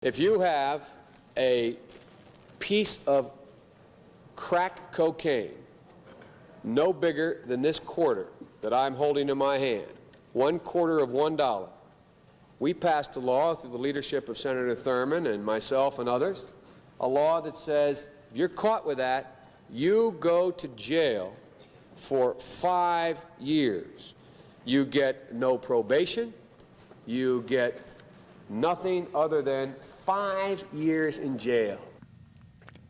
If you have a piece of crack cocaine no bigger than this quarter that I'm holding in my hand, 1/4 of $1, we passed a law through the leadership of Senator Thurmond and myself and others, a law that says if you're caught with that, you go to jail for 5 years. You get no probation. You get nothing other than 5 years in jail.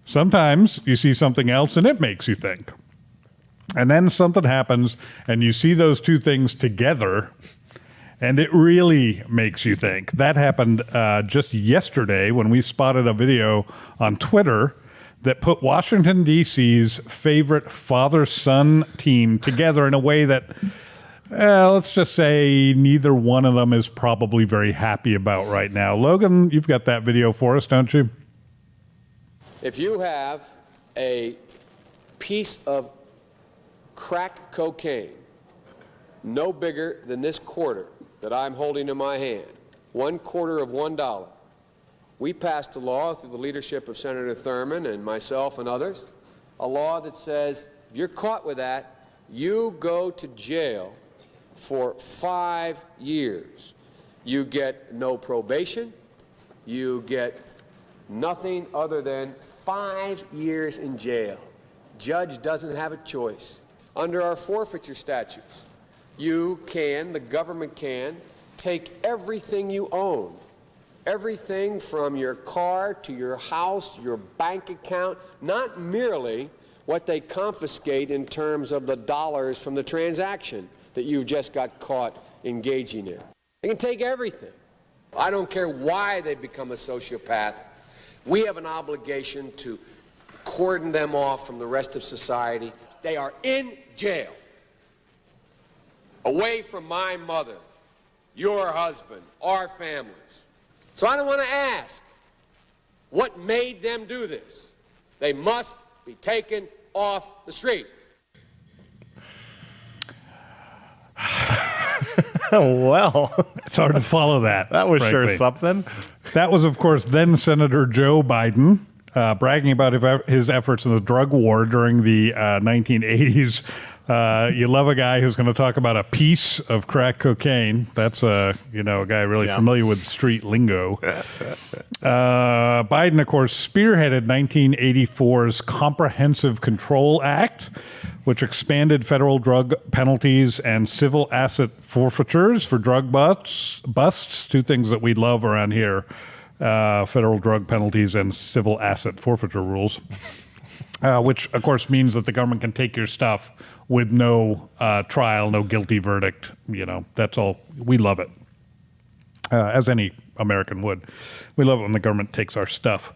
Sometimes you see something else and it makes you think. And then something happens and you see those two things together and it really makes you think. That happened just yesterday when we spotted a video on Twitter that put Washington, D.C.'s favorite father-son team together in a way that, let's just say neither one of them is probably very happy about right now. Logan, you've got that video for us, don't you? If you have a piece of crack cocaine no bigger than this quarter that I'm holding in my hand, 1/4 of $1, we passed a law through the leadership of Senator Thurmond and myself and others, a law that says if you're caught with that, you go to jail for 5 years. You get no probation. You get nothing other than 5 years in jail. Judge doesn't have a choice. Under our forfeiture statutes, the government can, take everything you own, everything from your car to your house, your bank account, not merely what they confiscate in terms of the dollars from the transaction that you've just got caught engaging in. They can take everything. I don't care why they've become a sociopath. We have an obligation to cordon them off from the rest of society. They are in jail, away from my mother, your husband, our families. So I don't want to ask what made them do this. They must be taken off the street. Well, it's hard to follow that. That was frankly. sure something. That was, of course, then Senator Joe Biden bragging about his efforts in the drug war during the 1980s. You love a guy who's going to talk about a piece of crack cocaine. That's a guy really familiar with street lingo. Biden, of course, spearheaded 1984's Comprehensive Control Act, which expanded federal drug penalties and civil asset forfeitures for drug busts, two things that we love around here, federal drug penalties and civil asset forfeiture rules, which, of course, means that the government can take your stuff with no trial, no guilty verdict. That's all. We love it, as any American would. We love it when the government takes our stuff.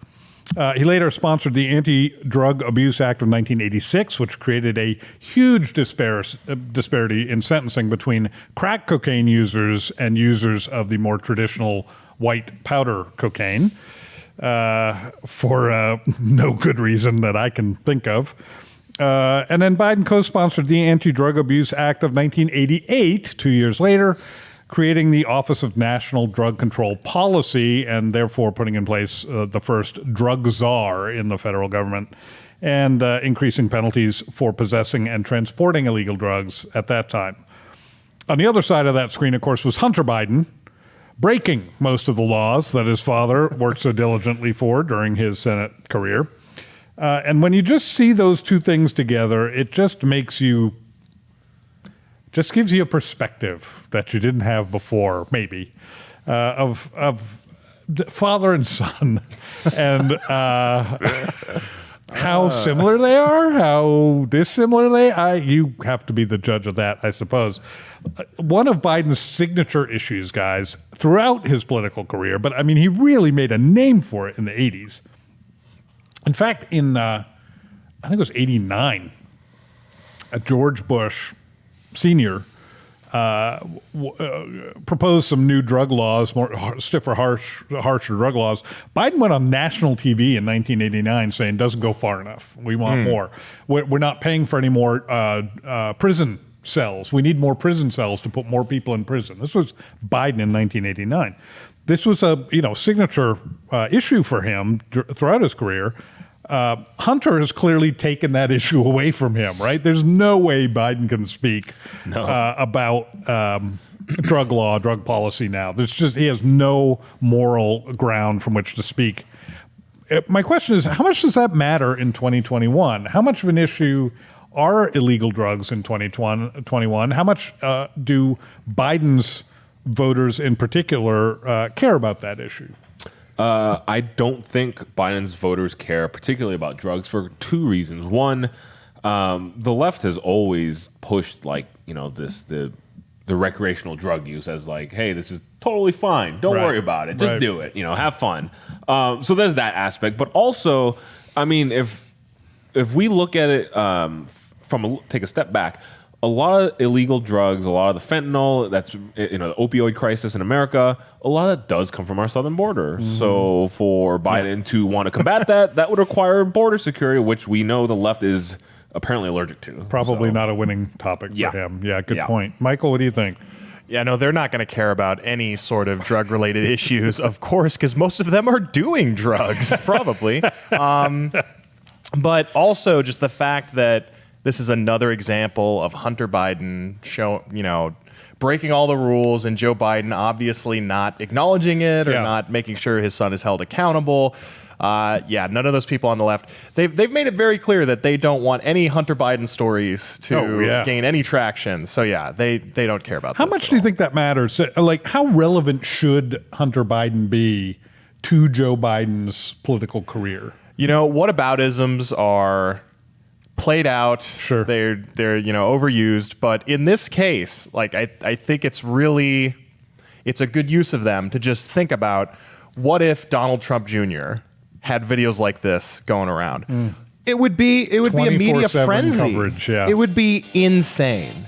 He later sponsored the Anti-Drug Abuse Act of 1986, which created a huge disparity in sentencing between crack cocaine users and users of the more traditional white powder cocaine, for no good reason that I can think of. And then Biden co-sponsored the Anti-Drug Abuse Act of 1988, 2 years later, creating the Office of National Drug Control Policy and therefore putting in place the first drug czar in the federal government and increasing penalties for possessing and transporting illegal drugs at that time. On the other side of that screen, of course, was Hunter Biden, breaking most of the laws that his father worked so diligently for during his Senate career. And when you just see those two things together, it just gives you a perspective that you didn't have before, maybe, of father and son, and how similar they are, how dissimilar they are. You have to be the judge of that, I suppose. One of Biden's signature issues, guys, throughout his political career, but I mean, he really made a name for it in the 80s. In fact, in, I think it was 89, George Bush Sr. Proposed some new drug laws, more stiffer, harsher drug laws. Biden went on national TV in 1989 saying, doesn't go far enough. We want more. We're not paying for any more prison cells. We need more prison cells to put more people in prison. This was Biden in 1989. this was a signature issue for him throughout his career. Hunter has clearly taken that issue away from him, right? There's no way Biden can speak about drug law, drug policy now. He has no moral ground from which to speak. My question is, how much does that matter in 2021? How much of an issue are illegal drugs in 2021? How much do Biden's voters in particular care about that issue? I don't think Biden's voters care particularly about drugs for two reasons. One, the left has always pushed the recreational drug use as like, hey, this is totally fine. Don't worry about it. Just do it. Have fun. So there's that aspect. But also, I mean, if we look at it take a step back, a lot of illegal drugs, a lot of the fentanyl, that's the opioid crisis in America, a lot of that does come from our southern border. Mm-hmm. So for Biden to want to combat that would require border security, which we know the left is apparently allergic to. Probably not a winning topic for him. Yeah, good point. Michael, what do you think? Yeah, no, they're not going to care about any sort of drug-related issues, of course, because most of them are doing drugs, probably. But also just the fact that this is another example of Hunter Biden breaking all the rules, and Joe Biden obviously not acknowledging it or not making sure his son is held accountable. None of those people on the left, they've made it very clear that they don't want any Hunter Biden stories to gain any traction. So they don't care about How much do you think that matters? Like, how relevant should Hunter Biden be to Joe Biden's political career? Whataboutisms are played out. Sure. They're overused. But in this case, I think it's a good use of them to just think about, what if Donald Trump Jr. had videos like this going around? It would be a media frenzy. Coverage, It would be insane.